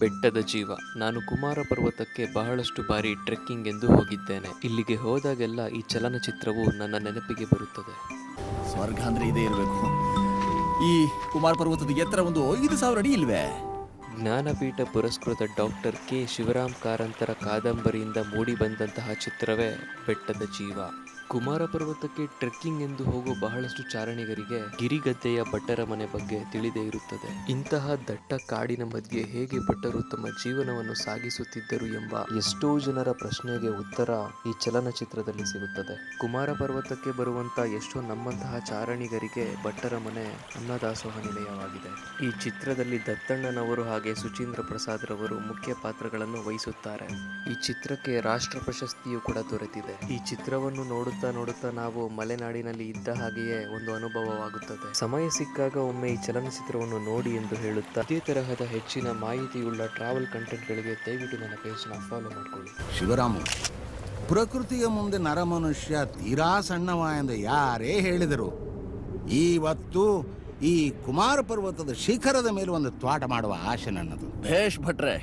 ಬೆಟ್ಟದ ಜೀವ. ನಾನು ಕುಮಾರ ಪರ್ವತಕ್ಕೆ ಬಹಳಷ್ಟು ಬಾರಿ ಟ್ರೆಕ್ಕಿಂಗ್ ಎಂದು ಹೋಗಿದ್ದೇನೆ. ಇಲ್ಲಿಗೆ ಹೋದಾಗೆಲ್ಲ ಈ ಚಲನಚಿತ್ರವು ನನ್ನ ನೆನಪಿಗೆ ಬರುತ್ತದೆ. ಸ್ವರ್ಗ ಅಂದ್ರೆ ಇದೇ ಇರಬೇಕು. ಈ ಕುಮಾರ ಪರ್ವತದ ಎತ್ತರ ಒಂದು 5,000 ಅಡಿ ಇಲ್ವೇ? ಜ್ಞಾನಪೀಠ ಪುರಸ್ಕೃತ ಡಾಕ್ಟರ್ ಕೆ ಶಿವರಾಮ್ ಕಾರಂತರ ಕಾದಂಬರಿಯಿಂದ ಮೂಡಿಬಂದಂತಹ ಚಿತ್ರವೇ ಬೆಟ್ಟದ ಜೀವ. ಕುಮಾರ ಪರ್ವತಕ್ಕೆ ಟ್ರೆಕ್ಕಿಂಗ್ ಎಂದು ಹೋಗುವ ಬಹಳಷ್ಟು ಚಾರಣಿಗರಿಗೆ ಗಿರಿಗದ್ದೆಯ ಭಟ್ಟರ ಮನೆ ಬಗ್ಗೆ ತಿಳಿದೇ ಇರುತ್ತದೆ. ಇಂತಹ ದಟ್ಟ ಕಾಡಿನ ಮಧ್ಯೆ ಹೇಗೆ ಭಟ್ಟರು ತಮ್ಮ ಜೀವನವನ್ನು ಸಾಗಿಸುತ್ತಿದ್ದರು ಎಂಬ ಎಷ್ಟೋ ಜನರ ಪ್ರಶ್ನೆಗೆ ಉತ್ತರ ಈ ಚಲನಚಿತ್ರದಲ್ಲಿ ಸಿಗುತ್ತದೆ. ಕುಮಾರ ಪರ್ವತಕ್ಕೆ ಬರುವಂತ ಎಷ್ಟೋ ನಮ್ಮಂತಹ ಚಾರಣಿಗರಿಗೆ ಭಟ್ಟರ ಮನೆ ಅನ್ನದಾಸೋಹ ನಿಲಯವಾಗಿದೆ. ಈ ಚಿತ್ರದಲ್ಲಿ ದತ್ತಣ್ಣನವರು ಹಾಗೆ ಸುಚೀಂದ್ರ ಪ್ರಸಾದ್ ರವರು ಮುಖ್ಯ ಪಾತ್ರಗಳನ್ನು ವಹಿಸುತ್ತಾರೆ. ಈ ಚಿತ್ರಕ್ಕೆ ರಾಷ್ಟ್ರ ಪ್ರಶಸ್ತಿಯೂ ಕೂಡ ದೊರೆತಿದೆ. ಈ ಚಿತ್ರವನ್ನು ನೋಡುತ್ತಾ ನಾವು ಮಲೆನಾಡಿನಲ್ಲಿ ಇದ್ದ ಹಾಗೆಯೇ ಒಂದು ಅನುಭವವಾಗುತ್ತದೆ. ಸಮಯ ಸಿಕ್ಕಾಗ ಒಮ್ಮೆ ಈ ಚಲನಚಿತ್ರವನ್ನು ನೋಡಿ ಎಂದು ಹೇಳುತ್ತಾ ಇದೇ ತರಹದ ಹೆಚ್ಚಿನ ಮಾಹಿತಿಯುಳ್ಳ ಟ್ರಾವೆಲ್ ಕಂಟೆಂಟ್ಗಳಿಗೆ ದಯವಿಟ್ಟು ನನ್ನ ಪೇಜ್ನ ಫಾಲೋ ಮಾಡಿಕೊಳ್ಳಿ. ಶಿವರಾಮು, ಪ್ರಕೃತಿಯ ಮುಂದೆ ನರಮನುಷ್ಯ ತೀರಾ ಸಣ್ಣವ ಎಂದು ಯಾರೇ ಹೇಳಿದರು, ಇವತ್ತು ಈ ಕುಮಾರ ಪರ್ವತದ ಶಿಖರದ ಮೇಲೆ ಒಂದು ತ್ವಾಟ ಮಾಡುವ ಆಶೆ ನನ್ನದು. ಭೇಷ್ ಭಟ್ರೆ,